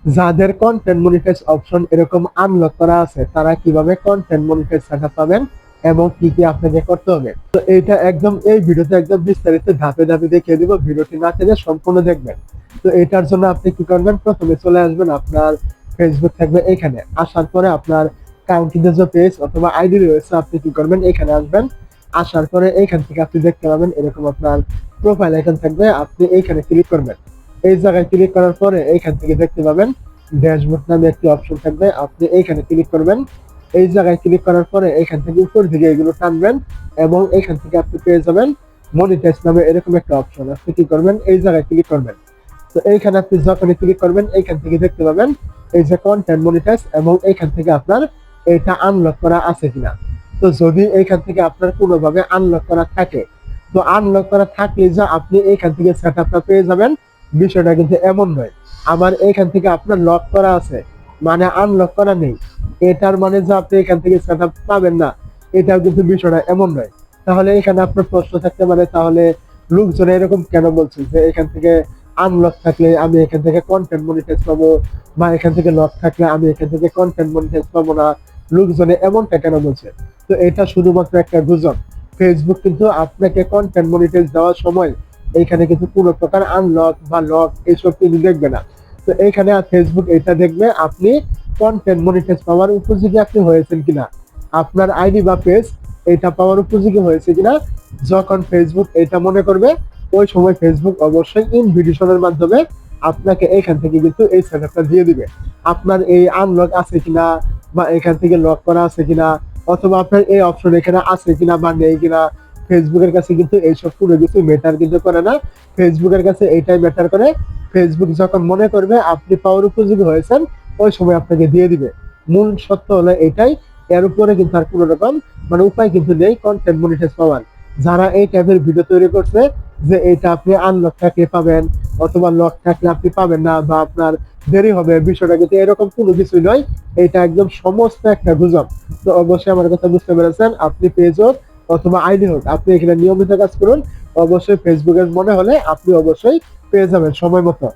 যাদের content monetize option এরকম unlock করা আছে তারা কিভাবে কন্টেন্ট মনিটাইজ সেটআপ পাবেন এবং কি কি আপনাকে করতে হবে, তো এইটা একদম এই ভিডিওতে একদম বিস্তারিত ধাপে ধাপে দেখিয়ে দিব। ভিডিওটি না টেনে সম্পূর্ণ দেখবেন। তো এটার জন্য আপনি কি করবেন, প্রথমে চলে আসবেন আপনার ফেসবুক থাকবে এখানে। আসার পরে আপনার কাউন্টিতে যে পেজ অথবা আইডি রয়েছে আপনি কি করবেন, এখানে আসবেন। আসার পরে এইখান থেকে আপনি দেখতে পাবেন এরকম আপনার প্রোফাইল আইকন থাকবে, আপনি এইখানে ক্লিক করবেন। এই জায়গায় ক্লিক করার পরে এইখান থেকে দেখতে পাবেন ড্যাশবোর্ড নামে একটি অপশন থাকবে, আপনি এইখানে ক্লিক করবেন। এই জায়গায় ক্লিক করার পরে এখান থেকে উপর দিকে এগুলো টানবেন এবং এখান থেকে আপনি পেয়ে যাবেন মনিটাইজ নামে এরকম একটা অপশন। আপনি কি করবেন, এই জায়গায় ক্লিক করবেন। তো এইখানে আপনি যখনই ক্লিক করবেন এইখান থেকে দেখতে পাবেন এই যে কন্টেন্ট মনিটাইজ এবং এইখান থেকে আপনার এটা আনলক করা আছে কিনা। তো যদি এইখান থেকে আপনার কোনোভাবে আনলক করা থাকে, তো আনলক করা থাকলে যে আপনি এইখান থেকে সেটআপটা পেয়ে যাবেন, বিষয়টা কিন্তু এমন নয়। আবার এইখান থেকে আপনার লক করা আছে মানে আনলক করা নেই, এটার মানে যে আপনি এখান থেকে সেটআপ পাবেন না, এটাও কিন্তু বিষয়টা এমন নয়। তাহলে এখানে আপনার প্রশ্ন থাকতে পারে, তাহলে লোকজন এরকম কেন বলছে যে এখান থেকে আনলক থাকলে আমি এখান থেকে কন্টেন্ট মনিটাইজ পাবো, বা এখান থেকে লক থাকলে আমি এখান থেকে কন্টেন্ট মনিটাইজ পাবো না, লোকজনে এমনটা কেন বলছে? তো এটা শুধুমাত্র একটা গুজব। ফেসবুক কিন্তু আপনাকে কন্টেন্ট মনিটাইজ দেওয়ার সময় এইখানে কিন্তু কোনো প্রকার আনলক বা লক এইসব কিন্তু দেখবে না। তো এইখানে ফেসবুক এটা দেখবে আপনি কন্টেন্ট মনিটাইজ পাওয়ার উপযোগী আপনি হয়েছেন কিনা, আপনার আইডি বা পেজ এটা পাওয়ার উপযোগী হয়েছে কিনা। যখন ফেসবুক এটা মনে করবে ওই সময় ফেসবুক অবশ্যই ইনভিটেশনের মাধ্যমে আপনাকে এখান থেকে কিন্তু এই সেটআপটা দিয়ে দিবে। আপনার এই আনলক আছে কিনা বা এখান থেকে লক করা আছে কিনা, অথবা আপনার এই অপশন এখানে আছে কিনা বা নেই কিনা, ফেসবুকের কাছে কিন্তু এইসব কোনো কিছু ম্যাটার কিন্তু করে না। ফেসবুকের কাছে এইটাই ম্যাটার করে, ফেসবুক যখন মনে করবে আপনি পাওয়ার উপযোগী হয়েছেন ওই সময় আপনাকে দিয়ে দিবে। মূল সত্য হলো এটাই। এর উপরে কিন্তু আর কোনো রকম মানে উপায় কিন্তু নেই কন্টেন্ট মনিটাইজ পাওয়ার। যারা এই টাইপের ভিডিও তৈরি করছে যে এটা আপনি আনলক থাকলে পাবেন অথবা লক থাকলে আপনি পাবেন না বা আপনার দেরি হবে, বিষয়টা কিন্তু এরকম কোনো কিছুই নয়। এটা একদম সমস্ত একটা গুজব। তো অবশ্যই আমার কথা বুঝতে পেরেছেন। আপনি পেজ হোক অথবা আইডি হোক আপনি এখানে নিয়মিত কাজ করুন। অবশ্যই ফেসবুকের মনে হলে আপনি অবশ্যই পেয়ে যাবেন সময় মতো।